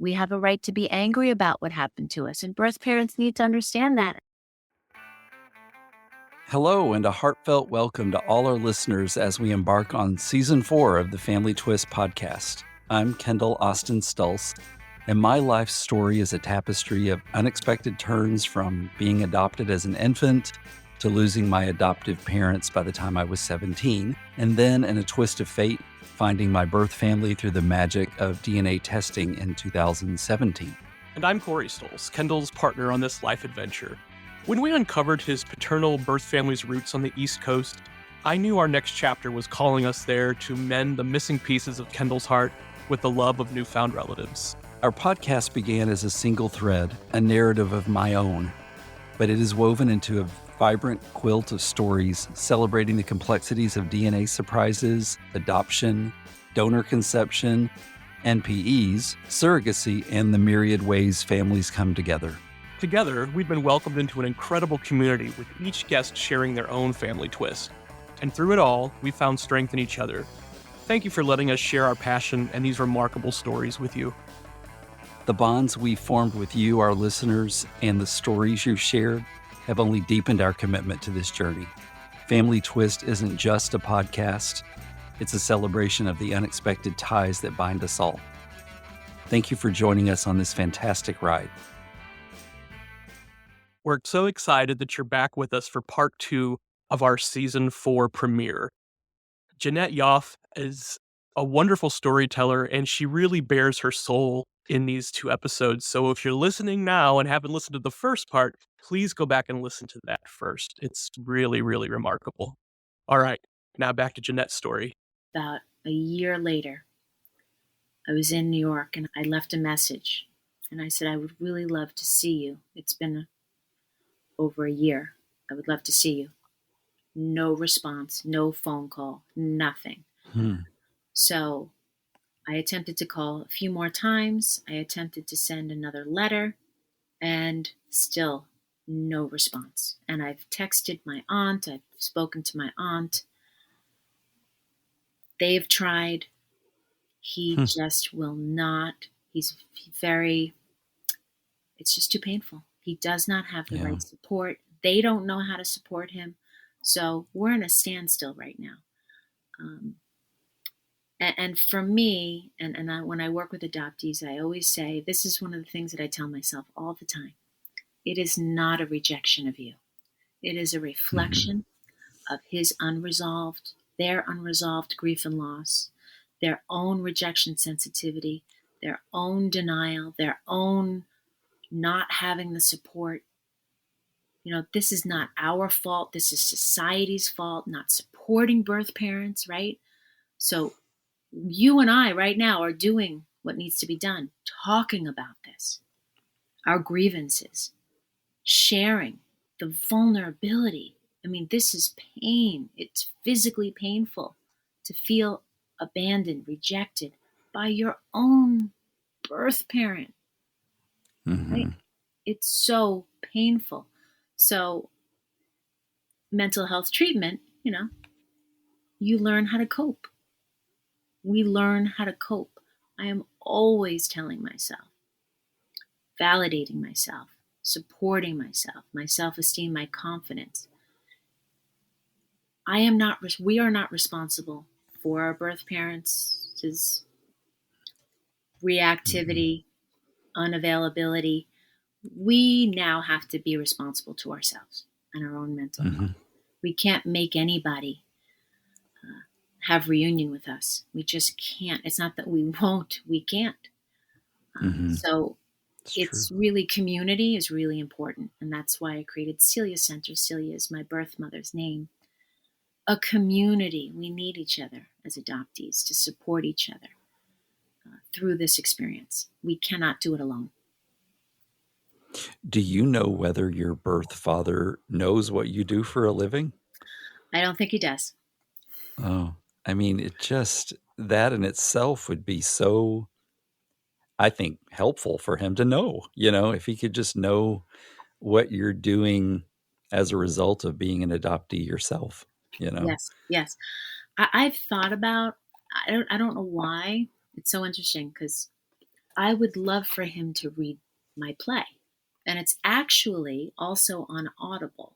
We have a right to be angry about what happened to us, and birth parents need to understand that. Hello, and a heartfelt welcome to all our listeners as we embark on Season 4 of the Family Twist podcast. I'm Kendall Austin Stulse, and my life story is a tapestry of unexpected turns from being adopted as an infant to losing my adoptive parents by the time I was 17, and then in a twist of fate, finding my birth family through the magic of DNA testing in 2017. And I'm Corey Stolz, Kendall's partner on this life adventure. When we uncovered his paternal birth family's roots on the East Coast, I knew our next chapter was calling us there to mend the missing pieces of Kendall's heart with the love of newfound relatives. Our podcast began as a single thread, a narrative of my own, but it is woven into a vibrant quilt of stories celebrating the complexities of DNA surprises, adoption, donor conception, NPEs, surrogacy, and the myriad ways families come together. Together, we've been welcomed into an incredible community with each guest sharing their own family twist. And through it all, we found strength in each other. Thank you for letting us share our passion and these remarkable stories with you. The bonds we formed with you, our listeners, and the stories you've shared have only deepened our commitment to this journey. Family Twist isn't just a podcast, it's a celebration of the unexpected ties that bind us all. Thank you for joining us on this fantastic ride. We're so excited that you're back with us for part 2 of our Season 4 premiere. Jeanette Yoffe is a wonderful storyteller, and she really bears her soul in these 2 episodes. So if you're listening now and haven't listened to the first part, please go back and listen to that first. It's really, really remarkable. All right, now back to Jeanette's story. About a year later, I was in New York and I left a message. And I said, I would really love to see you. It's been over a year. I would love to see you. No response, no phone call, nothing. So I attempted to call a few more times. I attempted to send another letter and still no response. And I've texted my aunt. I've spoken to my aunt. They've tried. He just will not. It's just too painful. He does not have the right support. They don't know how to support him. So we're in a standstill right now. And for me, when I work with adoptees, I always say, this is one of the things that I tell myself all the time. It is not a rejection of you. It is a reflection of their unresolved grief and loss, their own rejection sensitivity, their own denial, their own not having the support. You know, this is not our fault. This is society's fault, not supporting birth parents, right? So you and I right now are doing what needs to be done, talking about this, our grievances, sharing the vulnerability. I mean, this is pain. It's physically painful to feel abandoned, rejected by your own birth parent, right? It's so painful. So mental health treatment, you learn how to cope. We learn how to cope. I am always telling myself, validating myself, supporting myself, my self-esteem, my confidence. We are not responsible for our birth parents' reactivity, unavailability. We now have to be responsible to ourselves and our own mental health. We can't make anybody have reunion with us. We just can't. It's not that we won't, we can't. So it's really, community is really important. And that's why I created Celia Center. Celia is my birth mother's name. A community. We need each other as adoptees to support each other through this experience. We cannot do it alone. Do you know whether your birth father knows what you do for a living? I don't think he does. Oh, I mean, that in itself would be so, I think, helpful for him to know, if he could just know what you're doing as a result of being an adoptee yourself, Yes. I've thought about, I don't know why. It's so interesting because I would love for him to read my play. And it's actually also on Audible.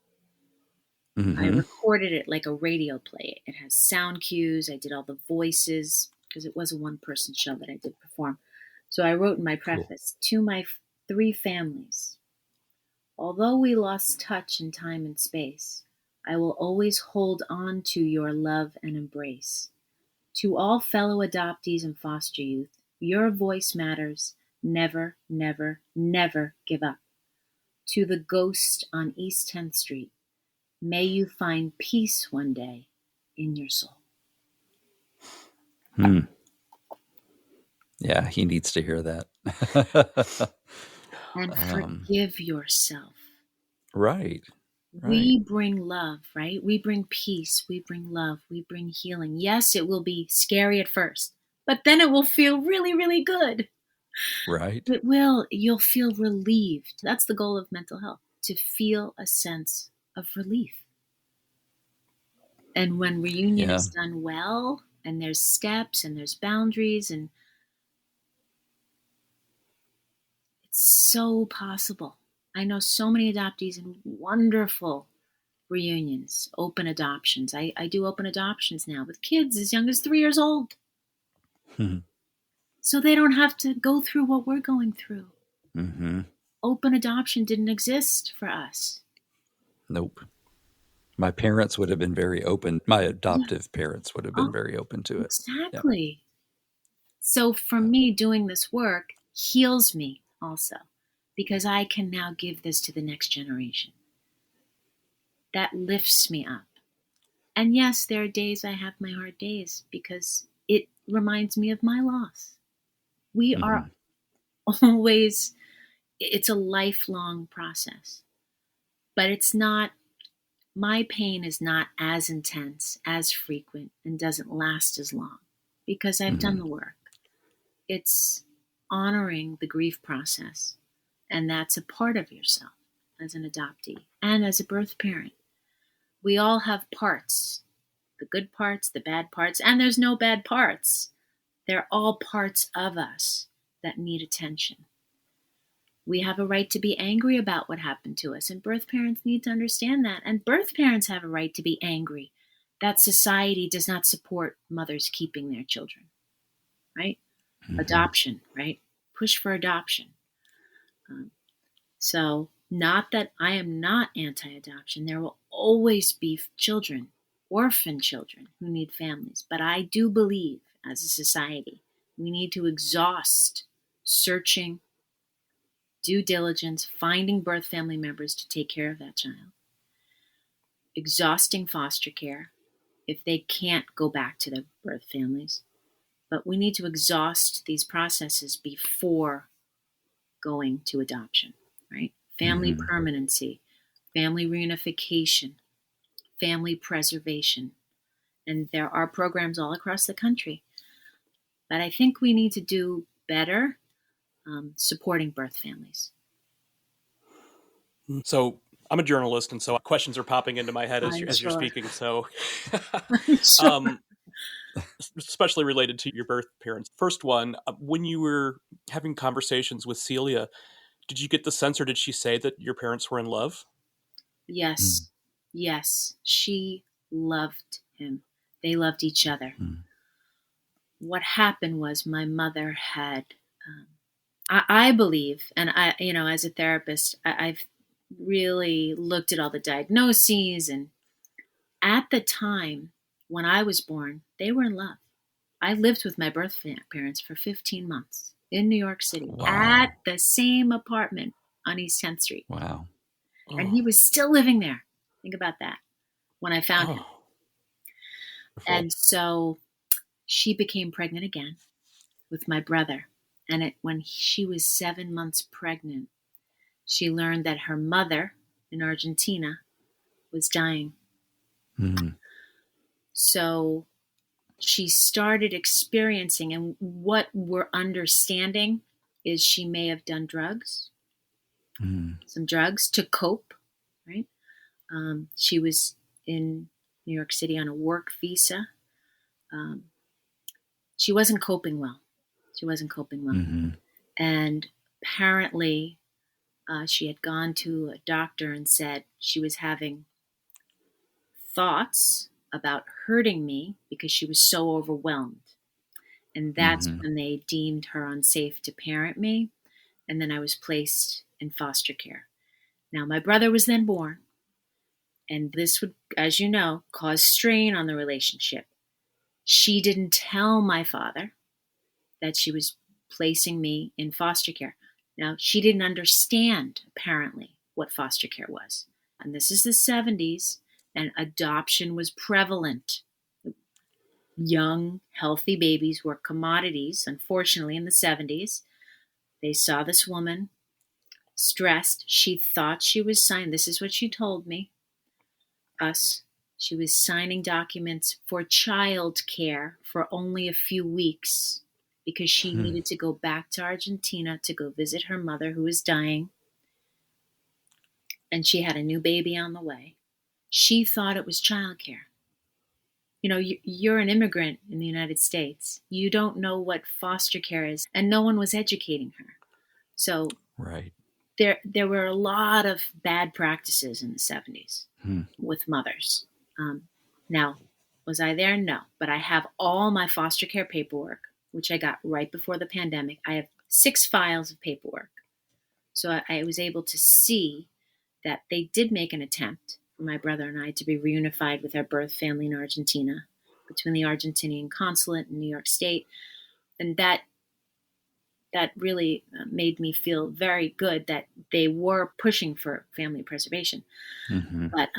I Mm-hmm. recorded it like a radio play. It has sound cues. I did all the voices because it was a one-person show that I did perform. So I wrote in my Cool. preface, to my three families, although we lost touch in time and space, I will always hold on to your love and embrace. To all fellow adoptees and foster youth, your voice matters. Never, never, never give up. To the ghost on East 10th Street, may you find peace one day in your soul. Hmm. Yeah, he needs to hear that. And um, forgive yourself. right. Right. We bring love, right? We bring peace. We bring love. We bring healing. Yes, it will be scary at first, but then it will feel really, really good. Right. It will. You'll feel relieved. That's the goal of mental health, to feel a sense of relief. And when reunion Yeah. is done well, and there's steps and there's boundaries, and it's so possible. I know so many adoptees and wonderful reunions, open adoptions. I do open adoptions now with kids as young as 3 years old. Mm-hmm. So they don't have to go through what we're going through. Mm-hmm. Open adoption didn't exist for us. Nope. My parents would have been very open. My Yeah. adoptive parents would have been Oh, very open to it. Yeah. exactly. So for me, doing this work heals me also, because I can now give this to the next generation. That lifts me up. And yes, there are days I have my hard days because it reminds me of my loss. We are Mm-hmm. always, it's a lifelong process, but it's not, my pain is not as intense, as frequent, and doesn't last as long because I've done Mm-hmm. the work. It's honoring the grief process, and that's a part of yourself as an adoptee and as a birth parent. We all have parts, the good parts, the bad parts, and there's no bad parts. They're all parts of us that need attention. We have a right to be angry about what happened to us, and birth parents need to understand that. And birth parents have a right to be angry that society does not support mothers keeping their children, right? Mm-hmm. Adoption, right? Push for adoption. Um, so, not that I am not anti adoption, there will always be children, orphan children, who need families. But I do believe, as a society, we need to exhaust searching, due diligence, finding birth family members to take care of that child, exhausting foster care if they can't go back to their birth families. But we need to exhaust these processes before going to adoption, right? Family Mm-hmm. permanency, family reunification, family preservation. And there are programs all across the country. But I think we need to do better supporting birth families. So I'm a journalist, and so questions are popping into my head I'm as you're sure. speaking. So, I'm sure. um, especially related to your birth parents. First one, when you were having conversations with Celia, did you get the sense, or did she say that your parents were in love? Yes. Yes. She loved him. They loved each other. Mm-hmm. What happened was my mother had, I believe, and as a therapist, I've really looked at all the diagnoses, and at the time when I was born, they were in love. I lived with my birth parents for 15 months in New York City at Wow. the same apartment on East 10th Street. Wow. And he Oh, was still living there. Think about that when I found him. oh, And wonderful. so she became pregnant again with my brother. And when she was 7 months pregnant, she learned that her mother in Argentina was dying. Mm-hmm. So she started experiencing, and what we're understanding is she may have done drugs, Mm-hmm. some drugs to cope, right? She was in New York City on a work visa. Um, she wasn't coping well. She wasn't coping well. Mm-hmm. And apparently, she had gone to a doctor and said she was having thoughts about hurting me because she was so overwhelmed. And that's Mm-hmm. when they deemed her unsafe to parent me. And then I was placed in foster care. Now, my brother was then born, and this would, as you know, cause strain on the relationship. She didn't tell my father that she was placing me in foster care. Now, she didn't understand, apparently, what foster care was. And this is the 70s, and adoption was prevalent. Young, healthy babies were commodities, unfortunately, in the 70s. They saw this woman stressed. She thought she was signing, this is what she told me, us. She was signing documents for child care for only a few weeks because she Hmm. needed to go back to Argentina to go visit her mother who was dying. And she had a new baby on the way. She thought it was childcare. You know, you're an immigrant in the United States. You don't know what foster care is, and no one was educating her. So Right. there were a lot of bad practices in the 70s Hmm. with mothers. Now, was I there? No. But I have all my foster care paperwork, which I got right before the pandemic. I have 6 files of paperwork. So I was able to see that they did make an attempt for my brother and I to be reunified with our birth family in Argentina between the Argentinian consulate in New York State. And that really made me feel very good that they were pushing for family preservation. Mm-hmm. But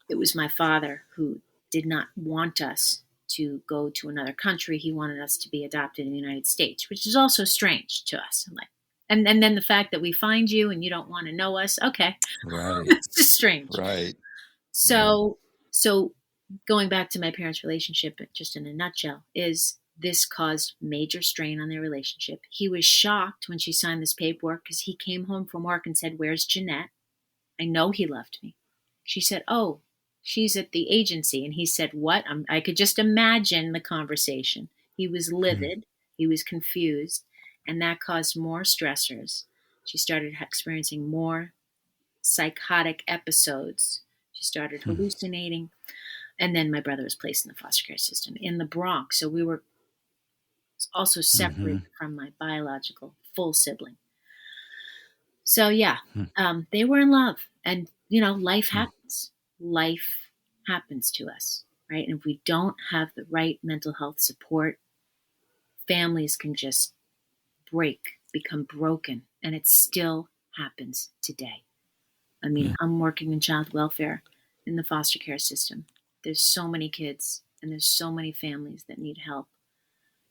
it was my father who did not want us to go to another country. He wanted us to be adopted in the United States, which is also strange to us. I'm like, and then the fact that we find you and you don't want to know us, okay, Right. it's just strange. Right. Yeah. So going back to my parents' relationship, just in a nutshell, is this caused major strain on their relationship. He was shocked when she signed this paperwork because he came home from work and said, "Where's Jeanette? I know he loved me." She said, "Oh, she's at the agency." And he said, "What?" I could just imagine the conversation. He was Hmm. livid. He was confused. And that caused more stressors. She started experiencing more psychotic episodes. She started Hmm. hallucinating. And then my brother was placed in the foster care system in the Bronx. So we were also Hmm. separated from my biological full sibling. So yeah, Hmm. they were in love, and life Hmm. happens. Life happens to us, right? And if we don't have the right mental health support, families can just break, become broken, and it still happens today. I mean, Yeah. I'm working in child welfare in the foster care system. There's so many kids, and there's so many families that need help.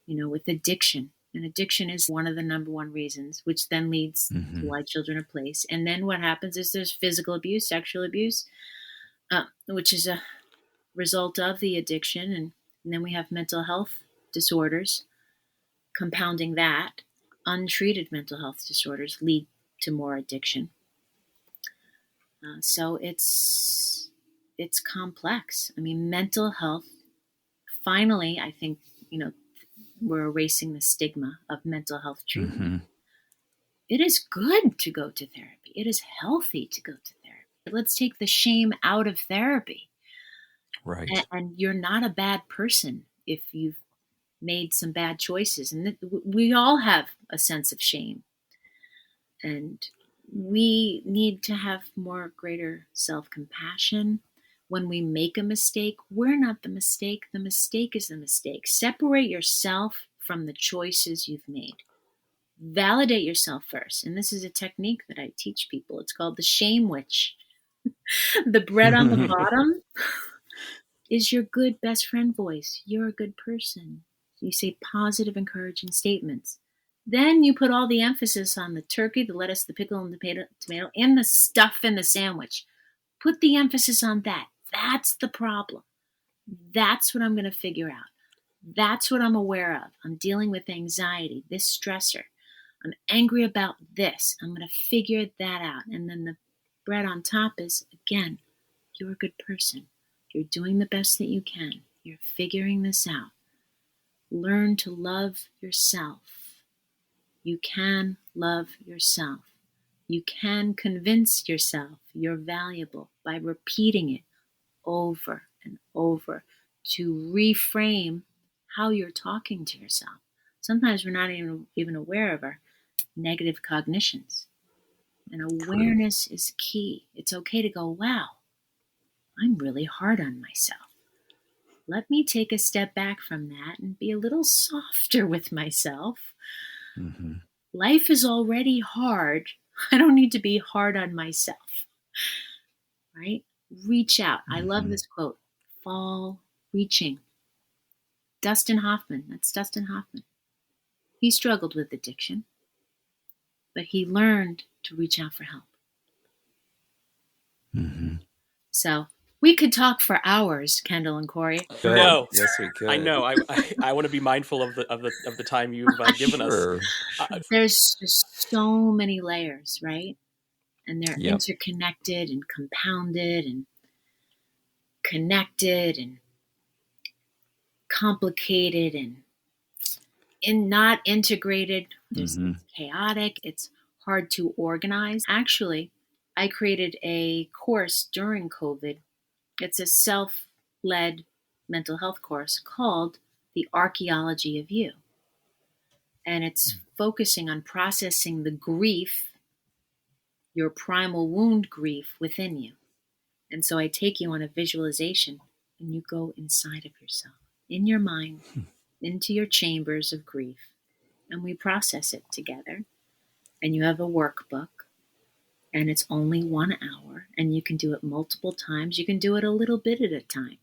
With addiction. And addiction is one of the number one reasons, which then leads to Hmm. why children are placed. And then what happens is there's physical abuse, sexual abuse, which is a result of the addiction. And then we have mental health disorders, compounding that. Untreated mental health disorders lead to more addiction. So it's complex. I mean, mental health. Finally, I think we're erasing the stigma of mental health treatment. Hmm. It is good to go to therapy. It is healthy to go to therapy. Let's take the shame out of therapy. Right. And you're not a bad person if you've made some bad choices. And we all have a sense of shame. And we need to have more greater self-compassion. When we make a mistake, we're not the mistake. The mistake is the mistake. Separate yourself from the choices you've made. Validate yourself first. And this is a technique that I teach people. It's called the shame witch. The bread on the bottom is your good best friend voice. You're a good person. You say positive, encouraging statements. Then you put all the emphasis on the turkey, the lettuce, the pickle, and the tomato, and the stuff in the sandwich. Put the emphasis on that. That's the problem. That's what I'm going to figure out. That's what I'm aware of. I'm dealing with anxiety, this stressor. I'm angry about this. I'm going to figure that out. And then the bread on top is, again, you're a good person. You're doing the best that you can. You're figuring this out. Learn to love yourself. You can love yourself. You can convince yourself you're valuable by repeating it over and over to reframe how you're talking to yourself. Sometimes we're not even aware of our negative cognitions. And True. awareness is key. It's okay to go, wow, I'm really hard on myself. Let me take a step back from that and be a little softer with myself. Mm-hmm. Life is already hard. I don't need to be hard on myself, right? Reach out. I love Mm-hmm. this quote, fall reaching. Dustin Hoffman, that's Dustin Hoffman. He struggled with addiction, but he learned to reach out for help. Mm-hmm. So we could talk for hours, Kendall and Corey. Good. No, Yes, we could. I know. I want to be mindful of the time you've given us. Sure. There's just so many layers, right? And they're Yep. interconnected and compounded and connected and complicated and not integrated. It's chaotic. It's hard to organize. Actually, I created a course during COVID. It's a self-led mental health course called The Archaeology of You. And it's focusing on processing the grief, your primal wound grief within you. And so I take you on a visualization and you go inside of yourself, in your mind, into your chambers of grief. And we process it together. And you have a workbook. And it's only 1 hour. And you can do it multiple times. You can do it a little bit at a time,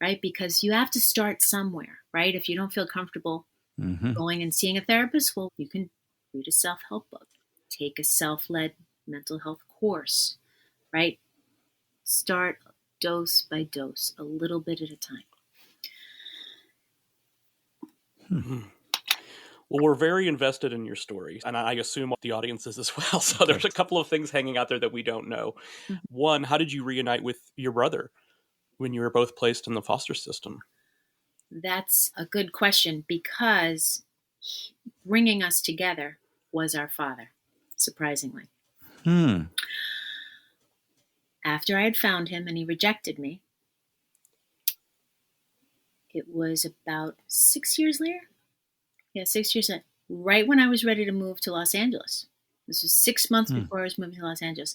right? Because you have to start somewhere, right? If you don't feel comfortable going and seeing a therapist, well, you can read a self-help book, take a self-led mental health course, right? Start dose by dose, a little bit at a time. Well, we're very invested in your story, and I assume the audience is as well. So there's a couple of things hanging out there that we don't know. Mm-hmm. One, how did you reunite with your brother when you were both placed in the foster system? That's a good question, because bringing us together was our father, surprisingly. After I had found him and he rejected me, it was about 6 years later. Yeah, 6 years later, right when I was ready to move to Los Angeles. This was 6 months before I was moving to Los Angeles.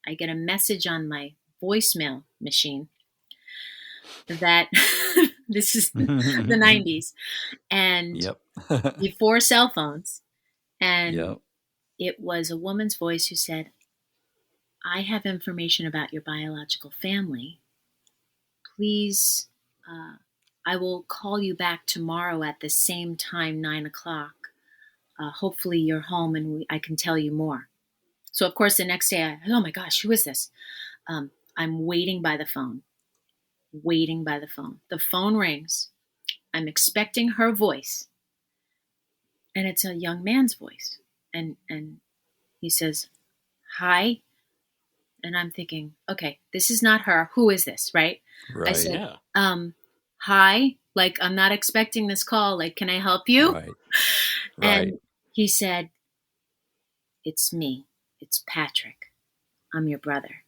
I get a message on my voicemail machine that this is the 90s and before cell phones. And it was a woman's voice who said, I have information about your biological family. Please, I will call you back tomorrow at the same time, 9 o'clock. Hopefully you're home and I can tell you more. So, of course, the next day, oh my gosh, who is this? I'm waiting by the phone. The phone rings. I'm expecting her voice. And it's a young man's voice. And he says, hi. And I'm thinking, okay, this is not her. Who is this, right? I said, hi. Like, I'm not expecting this call. Like, can I help you? Right. And he said, it's me. It's Patrick. I'm your brother.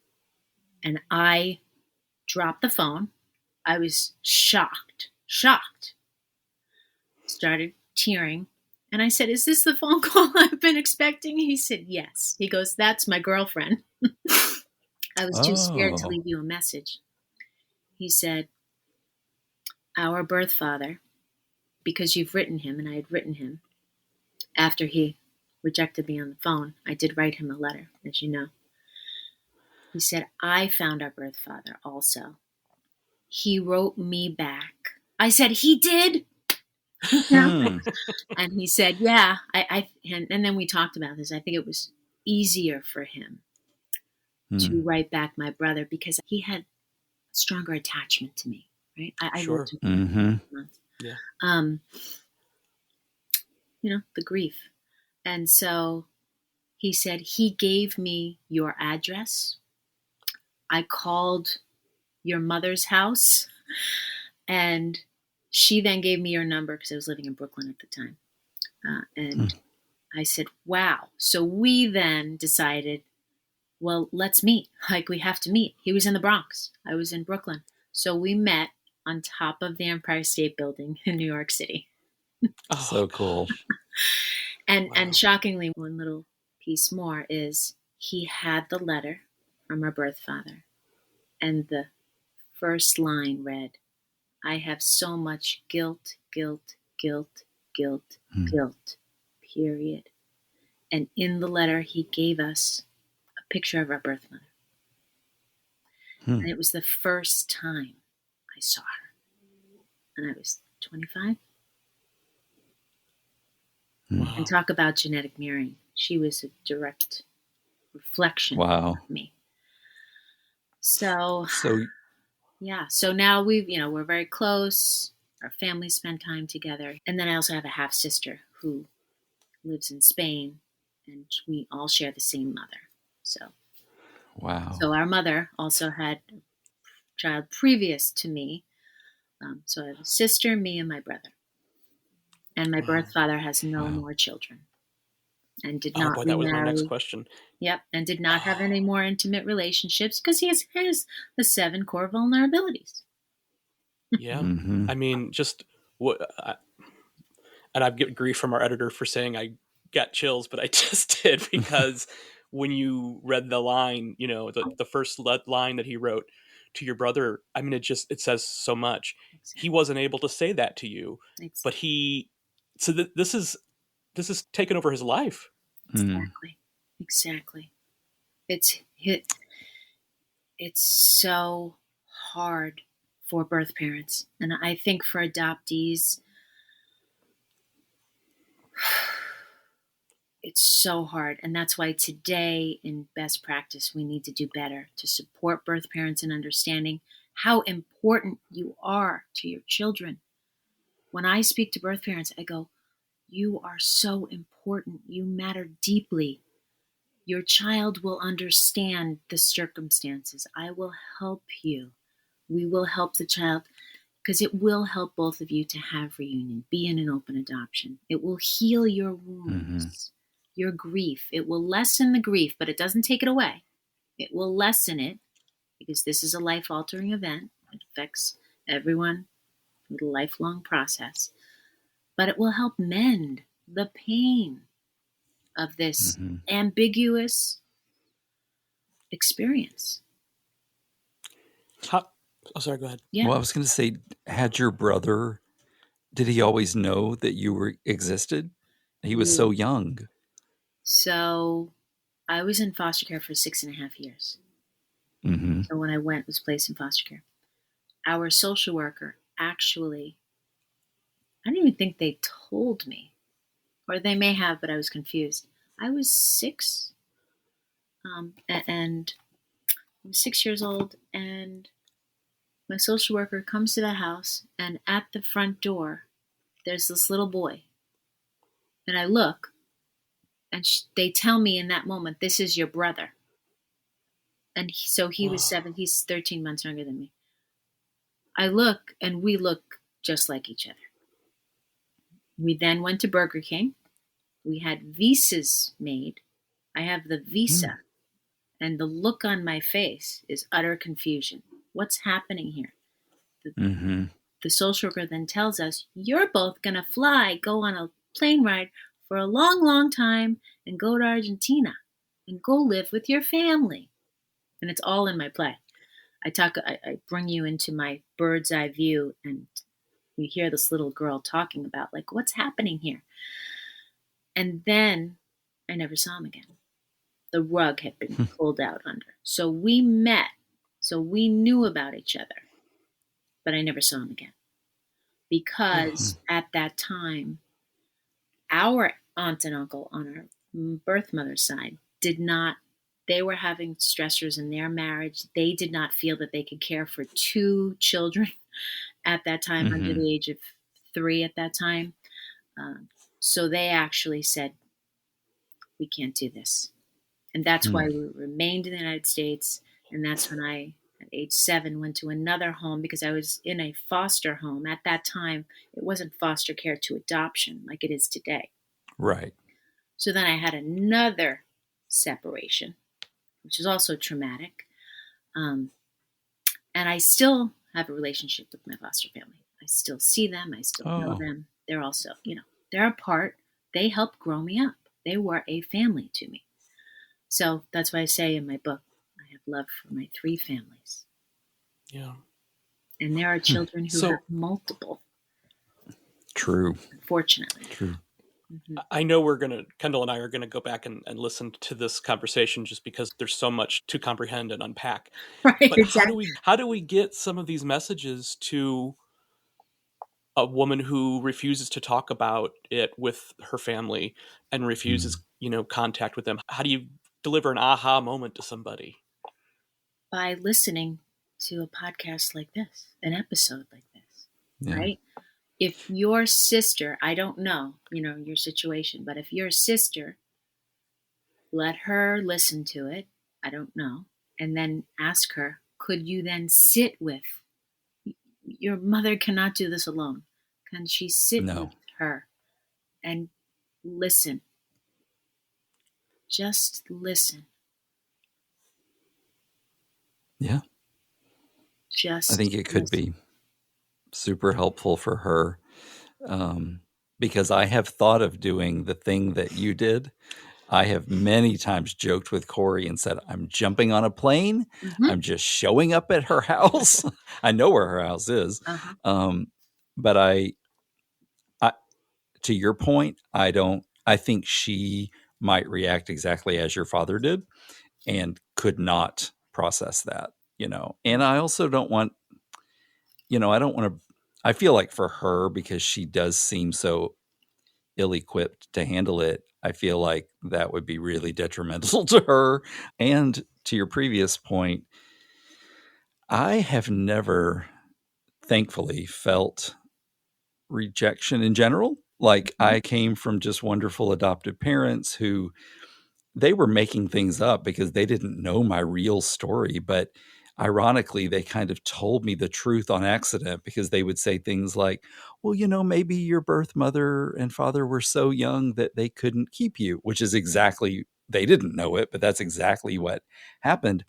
And I dropped the phone. I was shocked. Started tearing. And I said, is this the phone call I've been expecting? He said, yes. He goes, that's my girlfriend. I was too scared to leave you a message. He said, our birth father, because you've written him, and I had written him after he rejected me on the phone. I did write him a letter, as you know. He said, I found our birth father also. He wrote me back. I said, he did? And he said, yeah. And then we talked about this. I think it was easier for him to write back my brother because he had a stronger attachment to me, right? I lived with him for months. Yeah. The grief. And so he said, he gave me your address. I called your mother's house, and she then gave me your number because I was living in Brooklyn at the time. And I said, wow. So we then decided, well, let's meet. Like, we have to meet. He was in the Bronx. I was in Brooklyn. So we met on top of the Empire State Building in New York City. Oh, So cool. And wow. and shockingly, one little piece more is he had the letter from our birth father. And the first line read, I have so much guilt, guilt, guilt, guilt, guilt, period. And in the letter, he gave us a picture of our birth mother. And it was the first time I saw her. And I was 25. Wow. And talk about genetic mirroring. She was a direct reflection Wow. of me. So So yeah. So now we're very close. Our families spend time together. And then I also have a half sister who lives in Spain, and we all share the same mother. wow. So our mother also had a child previous to me. So I have a sister, me, and my brother. And my birth father has no more children, and did Oh not boy, that was my next remarry. question. Yep, and did not have any more intimate relationships because he has the 7 core vulnerabilities. Yeah. I mean, just what, and I've get grief from our editor for saying I got chills, but I just did because when you read the line, the first line that he wrote to your brother, I mean, it says so much. Exactly. He wasn't able to say that to you, but this is taken over his life. Exactly. It's so hard for birth parents, and I think for adoptees, it's so hard. And that's why today in best practice, we need to do better to support birth parents in understanding how important you are to your children. When I speak to birth parents, I go, you are so important. You matter deeply. Your child will understand the circumstances. I will help you. We will help the child, because it will help both of you to have reunion, be in an open adoption. It will heal your wounds, your grief. It will lessen the grief, but it doesn't take it away. It will lessen it, because this is a life-altering event. It affects everyone with a lifelong process. But it will help mend the pain of this ambiguous experience. Oh, sorry, go ahead. Yeah. Well, I was going to say, did he always know that you existed? He was so young. So I was in foster care for 6.5 years. So when I was placed in foster care. Our social worker actually, I don't even think they told me, or they may have, but I was confused. I was 6, and I was 6 years old, and my social worker comes to the house, and at the front door, there's this little boy. And I look, and they tell me in that moment, this is your brother. And so he was 7, he's 13 months younger than me. I look, and we look just like each other. We then went to Burger King. We had visas made. I have the visa, and the look on my face is utter confusion. What's happening here? The social worker then tells us, you're both going to go on a plane ride for a long, long time and go to Argentina and go live with your family. And it's all in my play. I bring you into my bird's eye view, and you hear this little girl talking about, like, what's happening here? And then I never saw him again. The rug had been pulled out under. So we met. So we knew about each other. But I never saw him again. Because at that time, our aunt and uncle on our birth mother's side they were having stressors in their marriage. They did not feel that they could care for 2 children at that time, under the age of 3 at that time. So they actually said, we can't do this. And that's why we remained in the United States. And that's when I, at age 7, went to another home, because I was in a foster home. At that time, it wasn't foster care to adoption like it is today. Right. So then I had another separation, which is also traumatic. And I still have a relationship with my foster family. I still see them. I still know Oh, them. They're also, they're a part. They helped grow me up. They were a family to me. So that's why I say in my book, I have love for my 3 families. Yeah. And there are children who have So multiple, true. unfortunately. True. Mm-hmm. I know Kendall and I are gonna go back and listen to this conversation just because there's so much to comprehend and unpack. Right, But exactly. how do we get some of these messages to a woman who refuses to talk about it with her family and refuses, Mm. contact with them? How do you deliver an aha moment to somebody? By listening to a podcast like this, an episode like this, Yeah. right? If your sister, I don't know, your situation, but if your sister, let her listen to it, I don't know, and then ask her, could you then sit with, your mother cannot do this alone. Can she sit No. with her and listen? Just listen. Yeah. I Just think it could listen. be super helpful for her, because I have thought of doing the thing that you did. I have many times joked with Corey and said, I'm jumping on a plane. Mm-hmm. I'm just showing up at her house. I know where her house is. Uh-huh. But I, to your point, I think she might react exactly as your father did and could not process that, and I also don't want, I don't want to, I feel like for her, because she does seem so ill-equipped to handle it, I feel like that would be really detrimental to her. And to your previous point, I have never, thankfully, felt rejection in general. Like, Mm-hmm. I came from just wonderful adoptive parents who, they were making things up because they didn't know my real story, but ironically, they kind of told me the truth on accident, because they would say things like, well, maybe your birth mother and father were so young that they couldn't keep you, which is exactly, they didn't know it, but that's exactly what happened.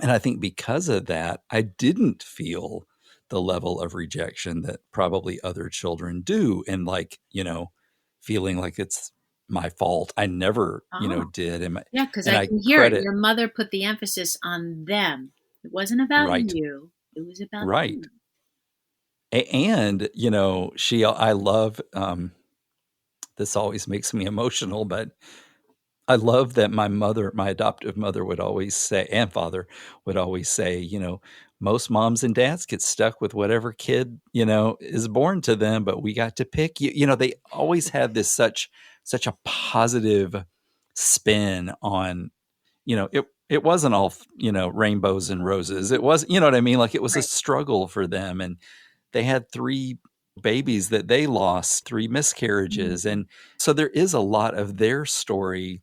And I think because of that, I didn't feel the level of rejection that probably other children do. And like, feeling like it's my fault. I never, Oh, did. yeah, because And I I can hear it. credit, Your mother put the emphasis on them. It wasn't about right, you. It was about right. them. And, I love, this always makes me emotional, but I love that my adoptive mother would always say, and father would always say, most moms and dads get stuck with whatever kid, is born to them, but we got to pick you. They always had this such a positive spin on, it wasn't all, rainbows and roses. It was, you know what I mean? Like, it was a Right. struggle for them. And they had 3 babies that they lost, 3 miscarriages. Mhm. And so there is a lot of their story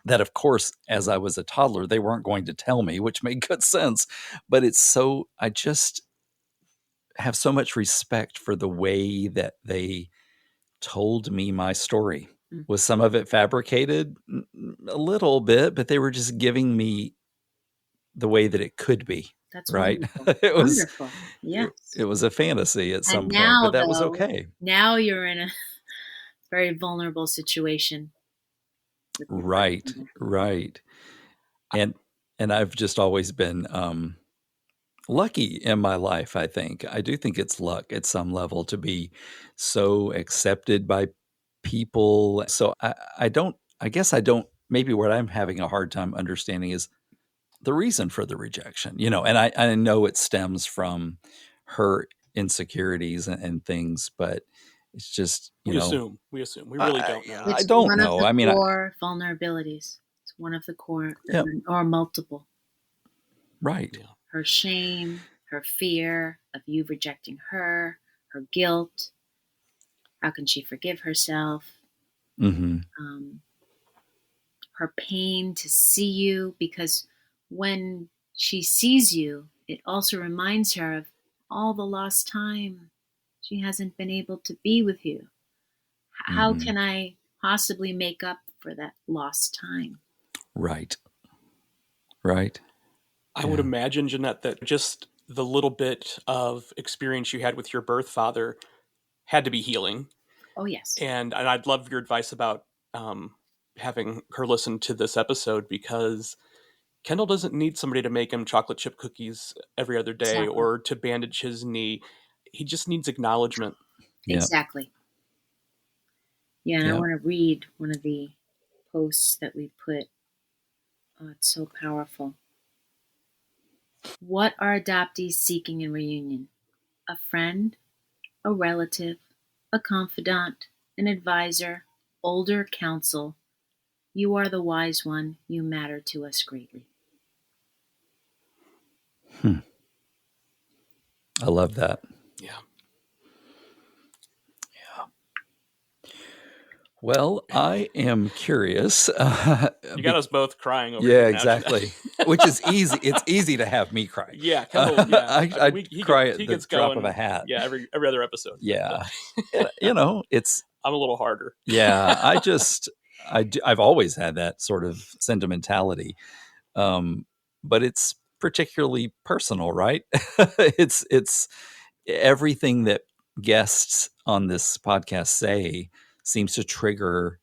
that, of course, as I was a toddler, they weren't going to tell me, which made good sense. But I just have so much respect for the way that they told me my story. Mm. Was some of it fabricated? A little bit, but they were just giving me the way that it could be, That's right? wonderful. It was Wonderful. it, Yes. it was a fantasy at And some point, now, but that was though, okay. now you're in a very vulnerable situation with your birth Right, mother. right. And I've just always been lucky in my life, I think. I do think it's luck at some level to be so accepted by people. So I guess I don't, maybe what I'm having a hard time understanding is the reason for the rejection, and I know it stems from her insecurities and things, but it's just, We assume. We really don't know. I It's don't one of know. the I mean, core vulnerabilities. It's one of the core, yeah, or multiple. right. Yeah. Her shame, her fear of you rejecting her guilt. How can she forgive herself? Hmm. Um, her pain to see you, because when she sees you, it also reminds her of all the lost time she hasn't been able to be with you. How Hmm. can I possibly make up for that lost time. Right. Right. I would imagine, Jeanette, that just the little bit of experience you had with your birth father had to be healing. Oh, yes. And I'd love your advice about having her listen to this episode, because Kendall doesn't need somebody to make him chocolate chip cookies every other day Exactly. or to bandage his knee. He just needs acknowledgement. Yeah. Exactly. Yeah, and I Yeah. want to read one of the posts that we put. Oh, it's so powerful. What are adoptees seeking in reunion? A friend, a relative, a confidant, an advisor, older counsel. You are the wise one. You matter to us greatly. I love that. Yeah. Well, I am curious. You got us both crying over Yeah, here now, exactly. Which is easy. It's easy to have me cry. Yeah, Kendall. Yeah, I he cry at he the gets drop of a going. hat. Yeah, every other episode. Yeah. It's, I'm a little harder. yeah, I've always had that sort of sentimentality. But it's particularly personal, right? It's everything that guests on this podcast say seems to trigger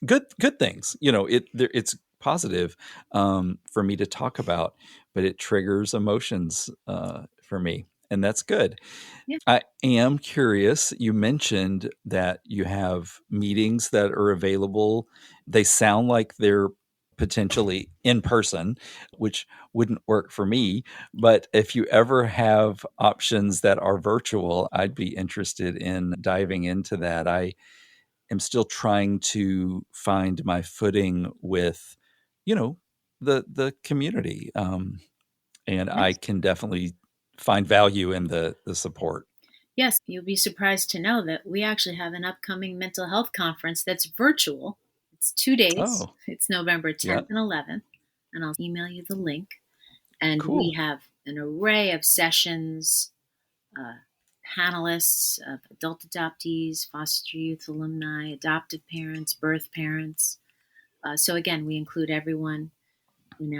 good things. It's positive for me to talk about, but it triggers emotions for me, and that's good. Yeah. I am curious. You mentioned that you have meetings that are available. They sound like they're potentially in person, which wouldn't work for me. But if you ever have options that are virtual, I'd be interested in diving into that. I am still trying to find my footing with, the community, and I Yes. can definitely find value in the support. Yes, you'll be surprised to know that we actually have an upcoming mental health conference that's virtual. It's 2 days. Oh, It's November yeah, 10th and 11th, and I'll email you the link. And we cool. have an array of sessions, uh, panelists of adult adoptees, foster youth alumni, adoptive parents, birth parents. So again, we include everyone in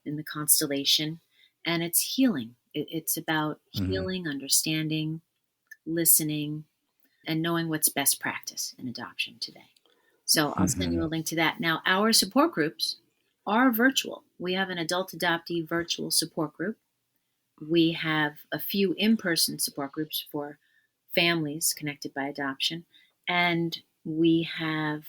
the constellation, and it's healing. It's about Mhm, healing, understanding, listening, and knowing what's best practice in adoption today. So I'll send you a mhm. link to that. Now, our support groups are virtual. We have an adult adoptee virtual support group. We have a few in person support groups for families connected by adoption. And we have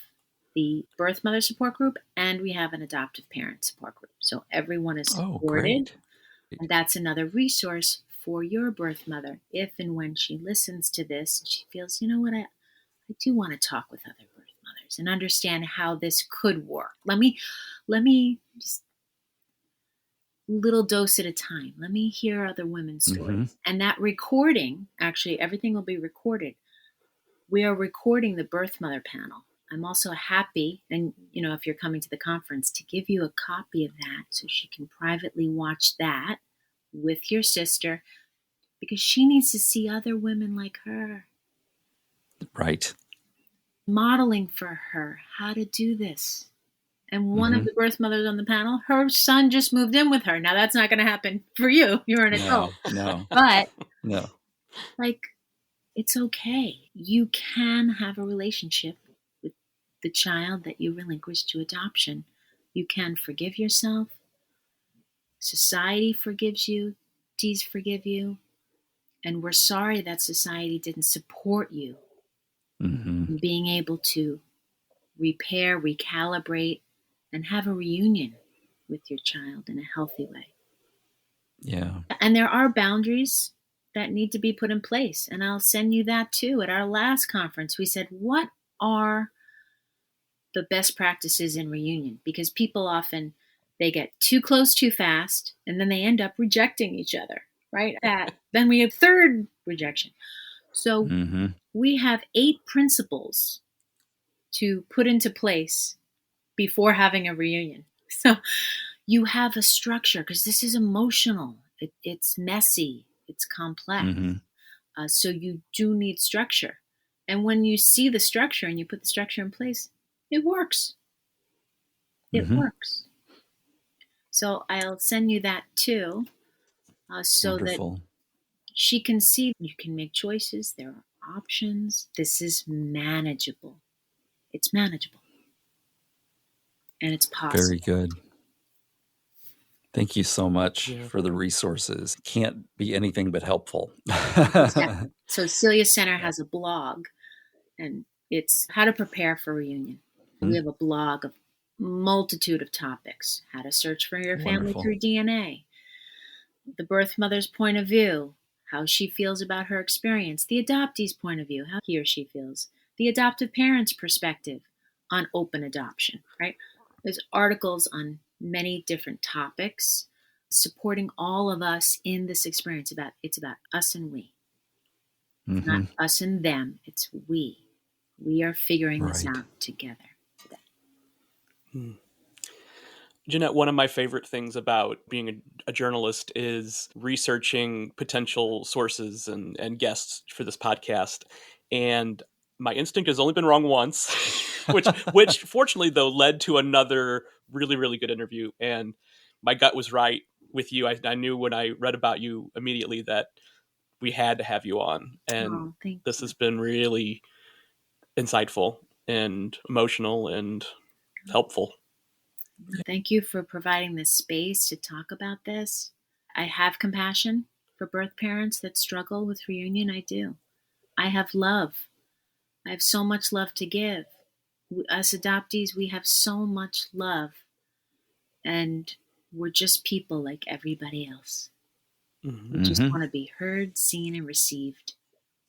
the birth mother support group, and we have an adoptive parent support group. So everyone is Oh, supported. great. And that's another resource for your birth mother if and when she listens to this and she feels, you know what, I do want to talk with other birth mothers and understand how this could work. Let me just little dose at a time. Let me hear other women's Mhm. stories. And that recording, actually, everything will be recorded. We are recording the birth mother panel. I'm also happy, and if you're coming to the conference, to give you a copy of that so she can privately watch that with your sister, because she needs to see other women like her, Right. modeling for her how to do this. And one of Mhm. the birth mothers on the panel, her son just moved in with her. Now that's not going to happen for you. You're an adult. No, no, But no. like, it's okay. You can have a relationship with the child that you relinquished to adoption. You can forgive yourself. Society forgives you. Tees forgive you. And we're sorry that society didn't support you Mhm. in being able to repair, recalibrate, and have a reunion with your child in a healthy way. Yeah. And there are boundaries that need to be put in place. And I'll send you that too. At our last conference, we said, what are the best practices in reunion? Because people often, they get too close too fast, and then they end up rejecting each other, right? Then we have third rejection. So Mhm. we have 8 principles to put into place before having a reunion. So you have a structure, because this is emotional. It's messy. It's complex. Mhm. So you do need structure. And when you see the structure and you put the structure in place, it works. It works. So I'll send you that too, so Wonderful. that she can see you can make choices. There are options. This is manageable. It's manageable. And it's possible. Very good. Thank you so much for the resources. Can't be anything but helpful. Exactly. So Celia Center has a blog, and it's how to prepare for reunion. We have a blog of multitude of topics: how to search for your family Wonderful. through DNA, the birth mother's point of view, how she feels about her experience, the adoptee's point of view, how he or she feels, the adoptive parent's perspective on open adoption, right? There's articles on many different topics supporting all of us in this experience. It's about us and we. It's not us and them, it's we. We are figuring this out together. Jeanette, one of my favorite things about being a journalist is researching potential sources and guests for this podcast. And my instinct has only been wrong once, which fortunately, though, led to another really, really good interview. And my gut was right with you. I knew when I read about you immediately that we had to have you on. And this has been really insightful and emotional and helpful. Thank you for providing this space to talk about this. I have compassion for birth parents that struggle with reunion. I do. I have love. I have so much love to give. Us adoptees, we have so much love. And we're just people like everybody else. We just want to be heard, seen, and received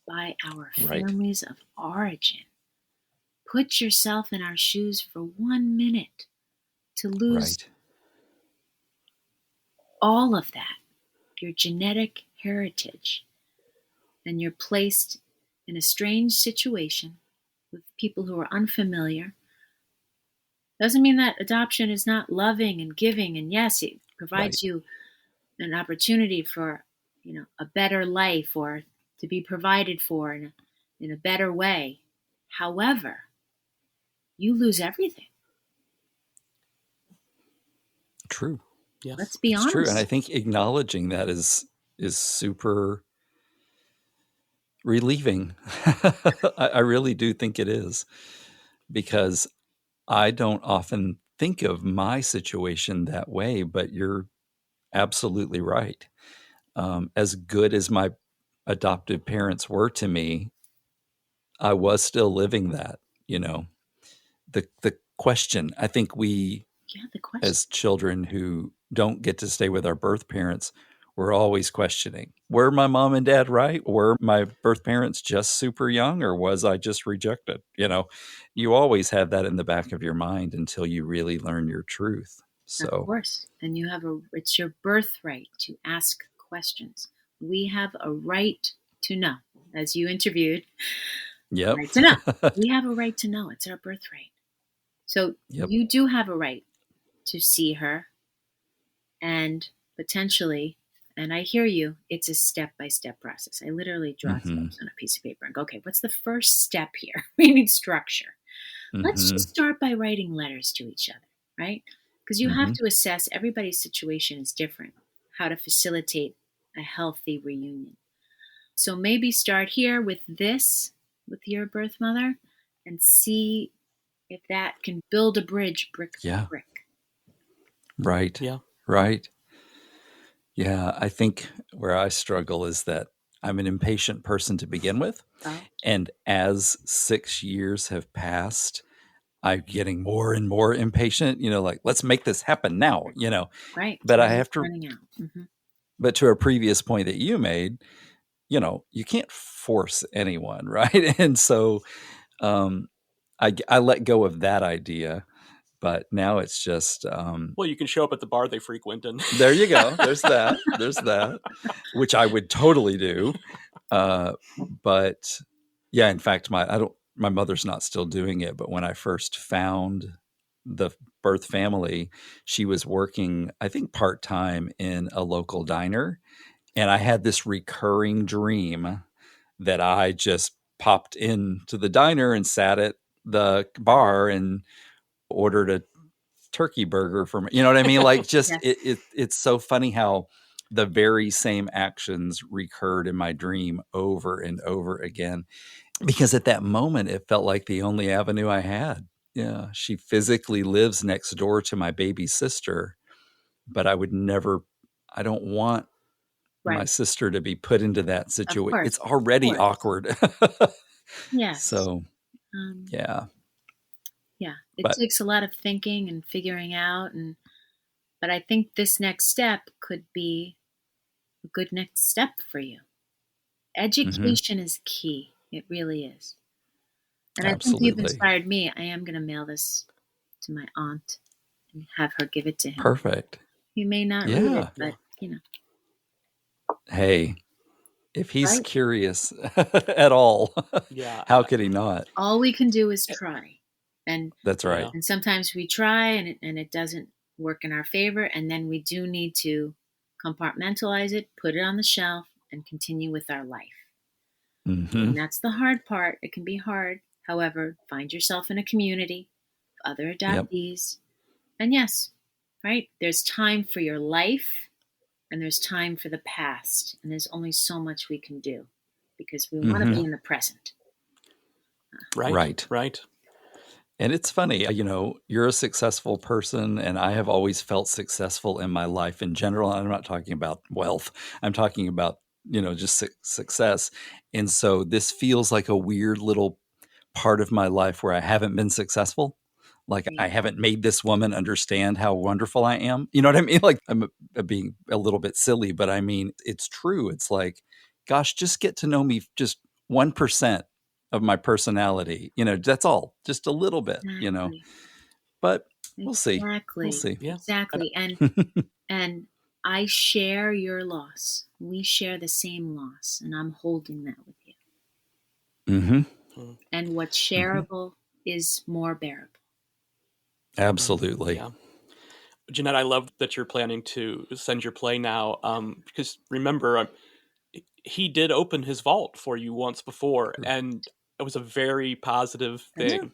by our families of origin. Put yourself in our shoes for 1 minute. To lose all of that, your genetic heritage, and you're placed in a strange situation with people who are unfamiliar, doesn't mean that adoption is not loving and giving. And yes, it provides you an opportunity for, a better life, or to be provided for in a better way. However, you lose everything. True. Yes. Let's be honest. True. And I think acknowledging that is super relieving. I really do think it is, because I don't often think of my situation that way, but you're absolutely right. As good as my adoptive parents were to me, I was still living that, the question. I think we, as children who don't get to stay with our birth parents, we're always questioning, were my mom and dad right? Were my birth parents just super young, or was I just rejected? You always have that in the back of your mind until you really learn your truth. So, of course. And it's your birthright to ask questions. We have a right to know, as you interviewed. Yep. Right to know. We have a right to know. It's our birthright. So you do have a right to see her, and potentially, and I hear you, it's a step-by-step process. I literally draw steps on a piece of paper and go, okay, what's the first step here? We need structure. Let's just start by writing letters to each other, right? Because you have to assess, everybody's situation is different, how to facilitate a healthy reunion. So maybe start here with your birth mother, and see if that can build a bridge brick by brick. Right. Yeah. Right. Yeah. I think where I struggle is that I'm an impatient person to begin with. And as 6 years have passed, I'm getting more and more impatient, like, let's make this happen now, Right. But I have to, Mm-hmm. but to a previous point that you made, you can't force anyone, right? And so I let go of that idea, but now it's just well, you can show up at the bar they frequent, and there you go. There's that, which I would totally do. But yeah, in fact, my mother's not still doing it, but when I first found the birth family, she was working, I think, part-time in a local diner. And I had this recurring dream that I just popped into the diner and sat at the bar and ordered a turkey burger from, you know what I mean? Like, just Yes. it's so funny how the very same actions recurred in my dream over and over again, because at that moment it felt like the only avenue I had. Yeah, she physically lives next door to my baby sister, but I don't want my Right. sister to be put into that Of situation. course. It's Of already course. awkward. Yes. So, Um, yeah, yeah. It but takes a lot of thinking and figuring out, but I think this next step could be a good next step for you. mhm, Education is key. It really is. And I think you've absolutely. inspired me. I am going to mail this to my aunt and have her give it to him. Perfect. He may not read it, Yeah. Yeah. but you know, Hey, if he's right? curious at all, Yeah. how could he not? All we can do is try. And That's Yeah. right. and sometimes we try and it doesn't work in our favor, and then we do need to compartmentalize it, put it on the shelf, and continue with our life. Mhm. And that's the hard part. It can be hard. However, find yourself in a community of other Yep. adoptees. And yes, right? There's time for your life and there's time for the past. And there's only so much we can do because we want to be Mhm. in the present. Right. Right. Right. And it's funny, you're a successful person, and I have always felt successful in my life in general. I'm not talking about wealth. I'm talking about, just success. And so this feels like a weird little part of my life where I haven't been successful. Like, I Right. haven't made this woman understand how wonderful I am. You know what I mean? Like, being a little bit silly, but I mean, it's true. It's like, gosh, just get to know me just 1% of my personality. That's all, just a little bit. Exactly. But we'll see. We'll Exactly. see. Yeah. Exactly. And I share your loss. We share the same loss, and I'm holding that with you. Hmm. Mm, And what's Hmm. shareable is more bearable. Absolutely. yeah. Jeanette, I love that you're planning to send your play now. Because remember, he did open his vault for you once before, and it was a very positive I know. thing.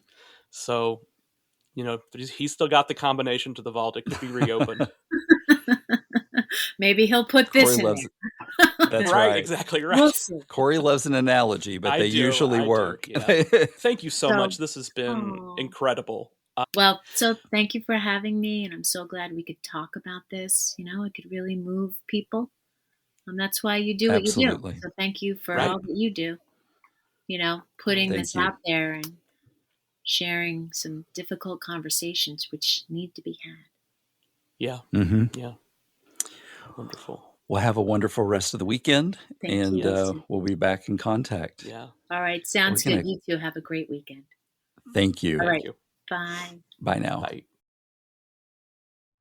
So, he's still got the combination to the vault. It could be reopened. Maybe he'll put Corey this in loves it. there. That's Right, right. exactly We'll right. see. Corey loves an analogy, but I they do, usually work. yeah. Thank you so So, much. This has been oh, incredible. well, so thank you for having me, and I'm so glad we could talk about this. It could really move people, and that's why you do what you do. Absolutely. So thank you for Right. all that you do. Putting Thank this you. out there and sharing some difficult conversations which need to be had. Yeah, Hmm. yeah. Wonderful. We'll have a wonderful rest of the weekend, Thank and you. Yes. we'll be back in contact. Yeah. All right, We're sounds good. gonna You two have a great weekend. thank you. All Thank right, you. bye. Bye now. Bye.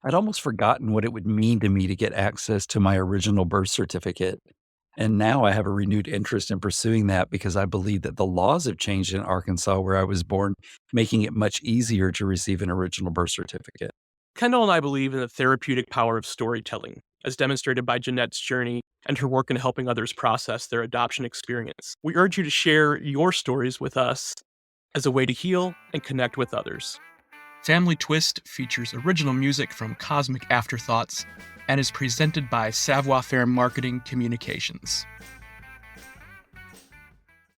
I'd almost forgotten what it would mean to me to get access to my original birth certificate. And now I have a renewed interest in pursuing that because I believe that the laws have changed in Arkansas, where I was born, making it much easier to receive an original birth certificate. Kendall and I believe in the therapeutic power of storytelling, as demonstrated by Jeanette's journey and her work in helping others process their adoption experience. We urge you to share your stories with us as a way to heal and connect with others. Family Twist features original music from Cosmic Afterthoughts and is presented by Savoir Faire Marketing Communications.